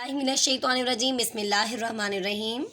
Minesh-shaytanir-rajim. Bismillahir-rahmanir-rahim.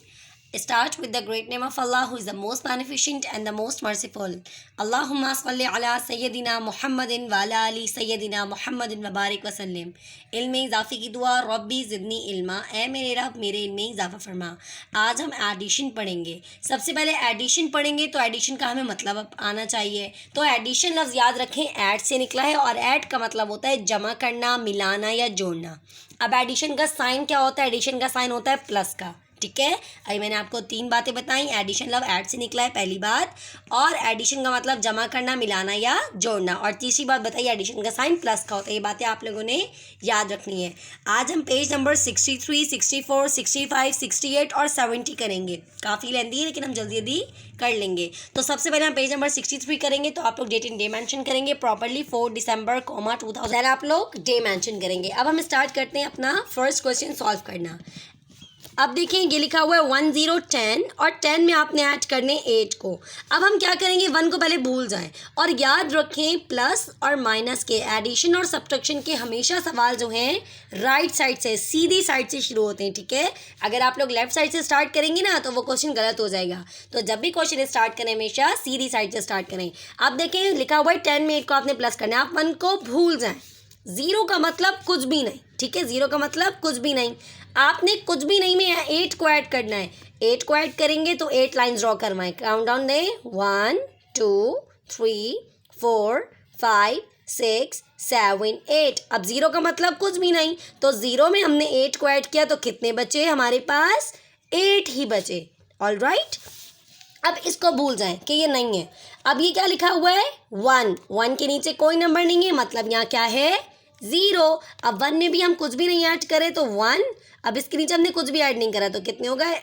Start with the great name of Allah, who is the most beneficent and the most merciful. Allahumma salli ala Sayyidina Muhammadin wa ala ali Sayyidina Muhammadin wa barik wa sallim. इल्म इजाफ़ी की दुआ, रब्बी ज़िदनी इल्मा, ए मेरे रब मेरे इल्म में इजाफ़ा फरमा। आज हम एडिशन पढ़ेंगे। सबसे पहले एडिशन पढ़ेंगे तो एडिशन का हमें मतलब आना चाहिए। तो एडिशन लफ्ज़ याद रखें, ऐड से निकला है और ऐड का मतलब होता है जमा करना, मिलाना या जोड़ना। अब एडिशन का साइन क्या होता है? एडिशन का साइन होता है प्लस का। ठीक है, अभी मैंने आपको 3 बातें बताई। एडिशन लव ऐड से निकला है पहली बात, और एडिशन का मतलब जमा करना, मिलाना या जोड़ना, और तीसरी बात बताई एडिशन का साइन प्लस का होता है। ये बातें आप लोगों ने याद रखनी है। आज हम पेज नंबर 63, 64, 65, 68 और 70 करेंगे। काफ़ी लेंदी है लेकिन हम जल्दी जल्दी कर लेंगे। तो सबसे पहले हम पेज नंबर 63 करेंगे। तो आप लोग डेट एंड डे मेंशन करेंगे प्रॉपर्ली, 4 दिसंबर 2000 आप लोग डे मेंशन करेंगे। अब हम स्टार्ट करते हैं अपना फर्स्ट क्वेश्चन सॉल्व करना। अब देखिए ये लिखा हुआ है 1 0 10 और 10 में आपने ऐड करने 8 को। अब हम क्या करेंगे, 1 को पहले भूल जाएं और याद रखें प्लस और माइनस के, एडिशन और सब्ट्रैक्शन के हमेशा सवाल जो हैं राइट साइड से, सीधी साइड से शुरू होते हैं। ठीक है, अगर आप लोग लेफ्ट साइड से स्टार्ट करेंगे ना तो वो क्वेश्चन गलत हो जाएगा। तो जब भी क्वेश्चन स्टार्ट करें हमेशा सीधी साइड से स्टार्ट करें। अब देखें लिखा हुआ है 10 में 8 को आपने प्लस करना है। आप 1 को भूल जाएं। 0 का मतलब कुछ भी नहीं। ठीक है, 0 का मतलब कुछ भी नहीं। आपने कुछ भी नहीं में 8 को ऐड करना है। 8 को ऐड करेंगे तो 8 लाइन्स ड्रॉ करवाएं। काउंट डाउन दें, 1 2 3 4 5 6 7 8। अब 0 का मतलब कुछ भी नहीं, तो 0 में हमने 8 को ऐड किया तो कितने बचे हमारे पास? 8 ही बचे। ऑल राइट, अब इसको भूल जाएं कि ये नहीं है। अब ये क्या लिखा हुआ है? 1। 1 के नीचे कोई नंबर नहीं है, मतलब यहाँ क्या है? 0। अब 1 में भी हम कुछ भी नहीं ऐड करें तो 1। अब इसके नीचे हमने कुछ भी ऐड नहीं करा तो कितने हो गए?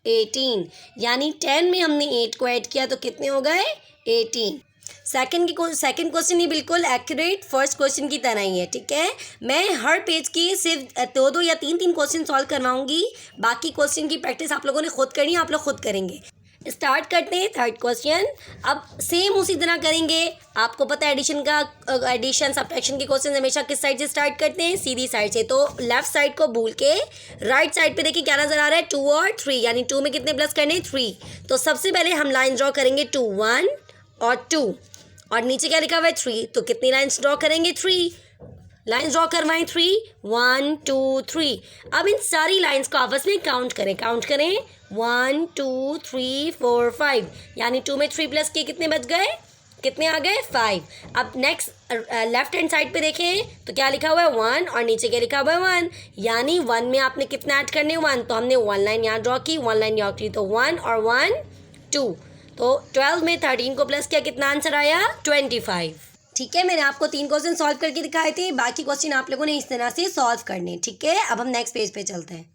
18। यानी 10 में हमने 8 को ऐड किया तो कितने हो गए? 18। सेकंड क्वेश्चन ही बिल्कुल एक्यूरेट फर्स्ट क्वेश्चन की तरह ही है। ठीक है, मैं हर पेज की सिर्फ 2 या 3 क्वेश्चन सॉल्व करवाऊंगी। बाकी क्वेश्चन की प्रैक्टिस आप लोगों ने खुद करनी है, आप लोग खुद करेंगे। स्टार्ट करते हैं थर्ड क्वेश्चन। अब सेम उसी तरह करेंगे। आपको पता है एडिशन सब्ट्रैक्शन के क्वेश्चन हमेशा किस साइड से स्टार्ट करते हैं? सीधी साइड से। तो लेफ्ट साइड को भूल के राइट साइड पे देखिए क्या नजर आ रहा है? 2 और 3, यानी 2 में कितने प्लस करने? 3। तो सबसे पहले हम लाइन ड्रॉ करेंगे 2 1 और 2, और नीचे क्या लिखा हुआ है? 3। तो कितनी लाइन्स ड्रॉ करेंगे? 3 लाइन्स ड्रॉ करवाएं। 3 1 2 3। अब इन सारी लाइन्स को आपस में काउंट करें। 1 2 3 4 5, यानी 2 में 3 प्लस किए कितने बच गए? कितने आ गए? 5। अब नेक्स्ट लेफ्ट हैंड साइड पे देखें तो क्या लिखा हुआ है? 1 और नीचे क्या लिखा हुआ है? 1। यानी 1 में आपने कितना ऐड करने? 1। तो हमने 1 लाइन यहाँ ड्रॉ की, 1 लाइन यहाँ की, तो 1 और 1 2। तो 12 में 13 को प्लस किया, कितना आंसर आया? 25। ठीक है, मैंने आपको 3 क्वेश्चन सॉल्व करके दिखाए थे। बाकी क्वेश्चन आप लोगों ने इस तरह से सॉल्व करने। ठीक है, अब हम नेक्स्ट पेज पे चलते हैं।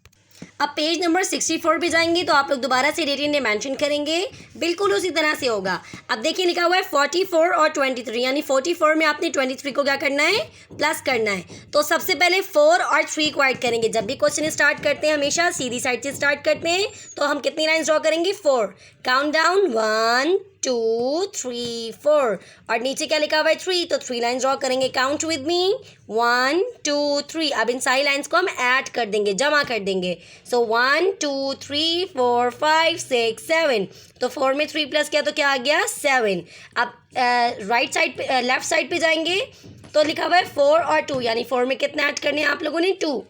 अब पेज नंबर 64 पे जाएंगे तो आप लोग दोबारा से डेट एंड डे मेंशन करेंगे। बिल्कुल उसी तरह से होगा। अब देखिए लिखा हुआ है 44 और 23, यानी 44 में आपने 23 को क्या करना है? प्लस करना है। तो सबसे पहले 4 और 3 को ऐड करेंगे। जब भी क्वेश्चन स्टार्ट करते हैं हमेशा सीधी साइड से स्टार्ट करते हैं। तो हम कितनी लाइन्स ड्रॉ करेंगे? 4। काउंट डाउन 1 2 3 4, और नीचे क्या लिखा हुआ है? 3। तो 3 लाइन्स ड्रॉ करेंगे। Count with me, 1 2 3। अब इन सारी लाइन्स को हम ऐड कर देंगे, जमा कर देंगे। सो 1 2 3 4 5 6 7। तो 4 में 3 प्लस किया तो क्या आ गया? 7। अब राइट साइड पे, लेफ्ट साइड पे जाएंगे तो लिखा हुआ है 4 और 2, यानी 4 में कितना ऐड करने हैं आप लोगों ने? 2।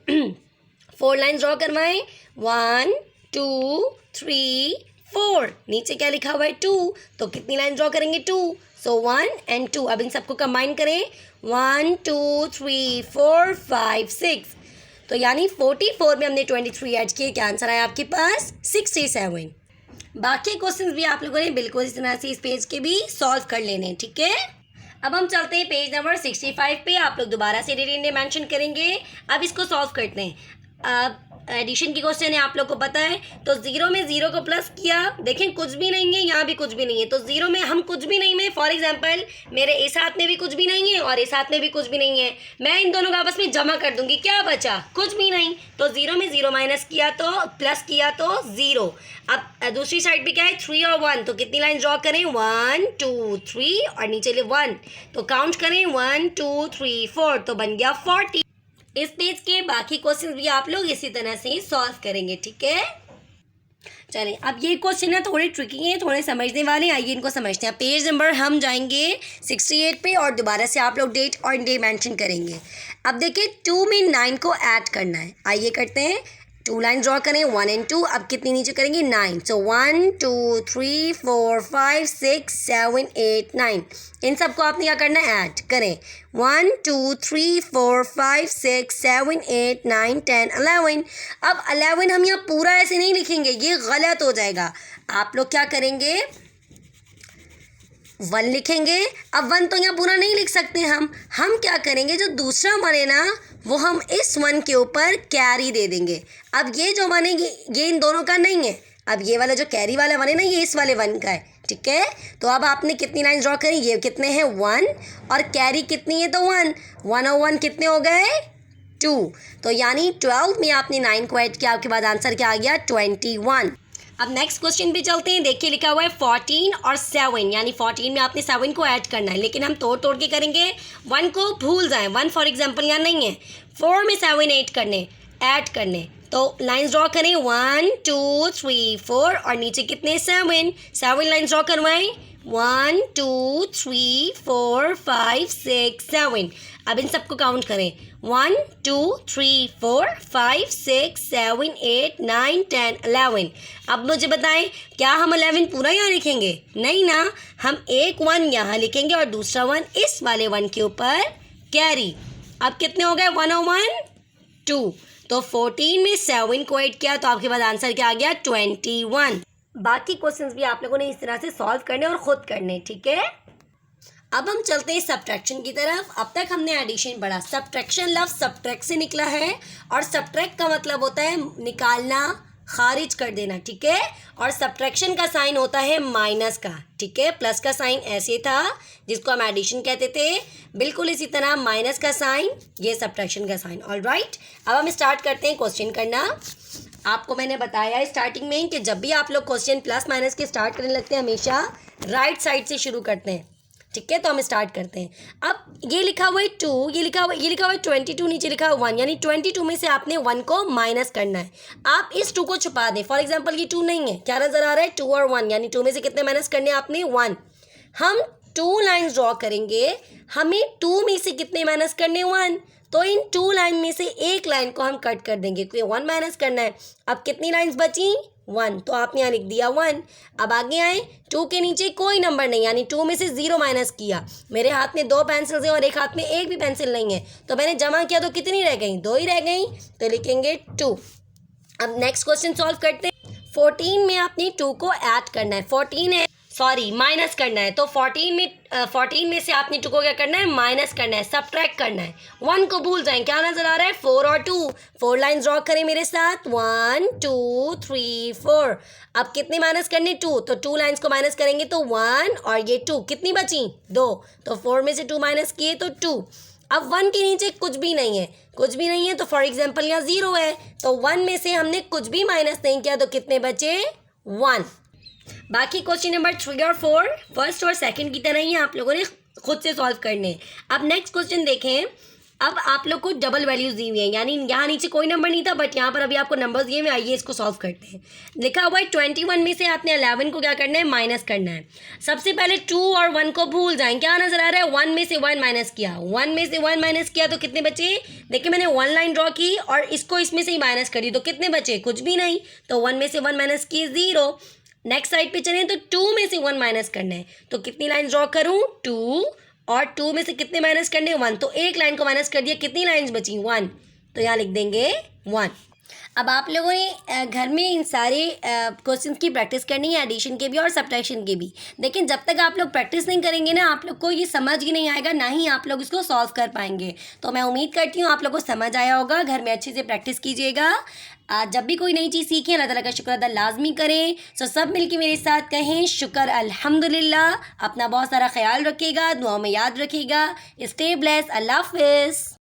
4 लाइन्स ड्रॉ करवाएं। 1 2 3 4। नीचे क्या लिखा हुआ है? 2। तो कितनी लाइन ड्रॉ करेंगे? 2। सो 1 और 2। अब इन सबको कंबाइन करें। 1 2 3 4 5 6। तो यानी 44 में हमने 23 ऐड किए। क्या आंसर आया आपके पास? 67। बाकी क्वेश्चंस भी आप लोगों ने बिल्कुल इस तरह से इस पेज के भी सॉल्व कर लेने। ठीक है, अब हम चलते हैं पेज नंबर 65 पे। आप लोग दोबारा से डेट एंड डे मेंशन करेंगे। अब इसको सॉल्व करते हैं। अब एडिशन की क्वेश्चन है, आप लोग को पता है। तो 0 में 0 को प्लस किया, देखें कुछ भी नहीं है, यहाँ भी कुछ भी नहीं है। तो 0 में हम कुछ भी नहीं में, फॉर एग्जांपल मेरे इस हाथ में भी कुछ भी नहीं है और इस हाथ में भी कुछ भी नहीं है, मैं इन दोनों को आपस में जमा कर दूंगी, क्या बचा? कुछ भी नहीं। तो 0 में 0 माइनस किया तो प्लस किया तो 0। अब दूसरी साइड पे क्या है? 3 और 1। तो कितनी लाइन ड्रॉ करें? 1 2 3 और नीचे ले 1। तो काउंट करें 1 2 3 4। तो बन गया 40। इस पेज के बाकी क्वेश्चन भी आप लोग इसी तरह से ही सॉल्व करेंगे, ठीक है। चलिए, अब ये क्वेश्चन ना थोड़े ट्रिकी हैं, थोड़े समझने वाले हैं, आइए इनको समझते हैं। पेज नंबर हम जाएंगे 68 पे और दोबारा से आप लोग डेट और डे मेंशन करेंगे। अब देखिए 2 में 9 को ऐड करना है, आइए करते हैं। 2 लाइन ड्रॉ करें, 1 and 2। अब कितनी नीचे करेंगे, 9। सो 1 2 3 4 5 6 7 8 9, इन सबको आपने क्या करना है, ऐड करें। 1 2 3 4 5 6 7 8 9 10 11। अब 11 हम यहाँ पूरा ऐसे नहीं लिखेंगे, ये गलत हो जाएगा। आप लोग क्या करेंगे, 1 लिखेंगे। अब 1 तो यहाँ पूरा नहीं लिख सकते हम क्या करेंगे, जो दूसरा 1 है ना, वो हम इस 1 के ऊपर कैरी दे देंगे। अब ये जो 1 है ये इन दोनों का नहीं है, अब ये वाला जो कैरी वाला 1 है ना, ये इस वाले 1 का है, ठीक है। तो अब आपने कितनी लाइन ड्रॉ करी, ये कितने हैं 1, और कैरी कितनी है तो 1 1 और 1 कितने हो गए 2। तो यानी 12 में आपने 9 को ऐड किया, आपके बाद आंसर क्या आ गया 21। अब नेक्स्ट क्वेश्चन पे चलते हैं। देखिए लिखा हुआ है 14 और 7, यानी 14 में आपने 7 को ऐड करना है, लेकिन हम तोड़ तोड़ के करेंगे। 1 को भूल जाएं, 1 फॉर एग्जांपल यहाँ नहीं है। 4 में 7 ऐड करने, तो लाइंस ड्रॉ करें 1 2 3 4 और नीचे कितने 7 लाइंस ड्रॉ करवाएं 1 2 3 4 5 6 7। अब इन सबको काउंट करें 1 2 3 4 5 6 7 8 9 10 11। अब मुझे बताएं, क्या हम 11 पूरा यहाँ लिखेंगे, नहीं ना, हम एक 1 यहाँ लिखेंगे और दूसरा 1 इस वाले 1 के ऊपर कैरी। अब कितने हो गए 1 और 1 2, तो 14 में 7 को ऐड किया, तो आपके पास आंसर क्या आ गया 21। बाकी क्वेश्चंस भी आप लोगों ने इस तरह से सॉल्व करने और खुद करने, ठीक है। अब हम चलते हैं सब्ट्रैक्शन की तरफ। अब तक हमने एडिशन पढ़ा, सब्ट्रैक्शन लफ्ज़ सब्ट्रैक्ट से निकला है, और सब्ट्रैक्ट का मतलब होता है निकालना, खारिज कर देना, ठीक है। और सब्ट्रैक्शन का साइन होता है माइनस का, ठीक है। प्लस का साइन ऐसे था जिसको हम एडिशन कहते थे, बिल्कुल इसी तरह माइनस का साइन, ये सब्ट्रैक्शन का साइन। ऑलराइट, अब हम स्टार्ट करते हैं क्वेश्चन करना। आपको मैंने बताया स्टार्टिंग में कि जब भी आप लोग क्वेश्चन प्लस माइनस के स्टार्ट करने लगते हैं, हमेशा राइट साइड से शुरू करते हैं, ठीक है। तो हम स्टार्ट करते हैं। अब ये लिखा हुआ है 2, ये लिखा हुआ है 22, नीचे लिखा हुआ 1, यानी 22 में से आपने 1 को माइनस करना है। आप इस 2 को छुपा दें। फॉर एग्जांपल ये 2 नहीं है, क्या नज़र आ रहा है 2 और 1, यानी 2 में से कितने माइनस करने हैं आपने 1। हम 2 लाइन्स ड्रॉ करेंगे, हमें 2 में से कितने माइनस करने 1, तो इन 2 लाइन में से एक लाइन को हम कट कर देंगे, क्योंकि 1 माइनस करना है। अब कितनी लाइन्स बची 1, तो आपने यहाँ लिख दिया 1। अब आगे आए, 2 के नीचे कोई नंबर नहीं, यानी 2 में से 0 माइनस किया। मेरे हाथ में 2 पेंसिल्स हैं और एक हाथ में एक भी पेंसिल नहीं है, तो मैंने जमा किया तो कितनी रह गई 2 ही रह गई, तो लिखेंगे 2। अब नेक्स्ट क्वेश्चन सॉल्व करते हैं। 14 में आपने 2 को ऐड करना है, 14 है माइनस करना है, तो 14 में से आपने 2 को क्या करना है माइनस करना है, सब्ट्रैक्ट करना है। 1 को भूल जाएं, क्या नजर आ रहा है 4 और 2। 4 लाइन्स ड्रॉ करें मेरे साथ 1 2 3 4। अब कितने माइनस करने 2, तो 2 लाइन्स को माइनस करेंगे तो 1 और ये 2, कितनी बची 2, तो 4 में से 2 माइनस किए तो 2। अब 1 के नीचे कुछ भी नहीं है, तो फॉर एग्जाम्पल यहाँ 0 है, तो 1 में से हमने कुछ भी माइनस नहीं किया, तो कितने बचे 1। बाकी क्वेश्चन नंबर 3 और 4 फर्स्ट और सेकंड की तरह ही आप लोगों ने खुद से सॉल्व करने। अब नेक्स्ट क्वेश्चन देखें। अब आप लोग को डबल वैल्यूज दी हुई हैं, यानी यहाँ नीचे कोई नंबर नहीं था, बट यहाँ पर अभी आपको नंबर्स दिए हुए। आइए इसको सॉल्व करते हैं। लिखा हुआ है 21 में से आपने 11 को क्या करना है माइनस करना है। सबसे पहले 2 और 1 को भूल जाएं, क्या नजर आ रहा है 1 में से 1 माइनस किया, 1 में से 1 माइनस किया तो कितने बचे, देखिए मैंने 1 लाइन ड्रॉ की और इसको इसमें से ही माइनस करी, तो कितने बचे कुछ भी नहीं, तो 1 में से 1 माइनस किए 0। नेक्स्ट साइड पे चलें तो 2 में से 1 माइनस करना है, तो कितनी लाइन ड्रॉ करूं 2, और 2 में से कितने माइनस करने 1, तो एक लाइन को माइनस कर दिया, कितनी लाइन्स बची 1, तो यहाँ लिख देंगे 1। अब आप लोगों ने घर में इन सारे क्वेश्चंस की प्रैक्टिस करनी है, एडिशन के भी और सब्ट्रैक्शन के भी। लेकिन जब तक आप लोग प्रैक्टिस नहीं करेंगे ना, आप लोग को ये समझ ही नहीं आएगा, ना ही आप लोग इसको सॉल्व कर पाएंगे। तो मैं उम्मीद करती हूँ आप लोग को समझ आया होगा। घर में अच्छे से प्रैक्टिस कीजिएगा। जब भी कोई नई चीज़ सीखें अल्लाह ताला का शुक्र अदा लाजमी करें। सो सब मिलके मेरे साथ कहें शुक्र अल्हम्दुलिल्लाह। अपना बहुत सारा ख्याल रखिएगा, दुआ में याद रखिएगा। स्टे ब्लेस, अल्लाह हाफिज़।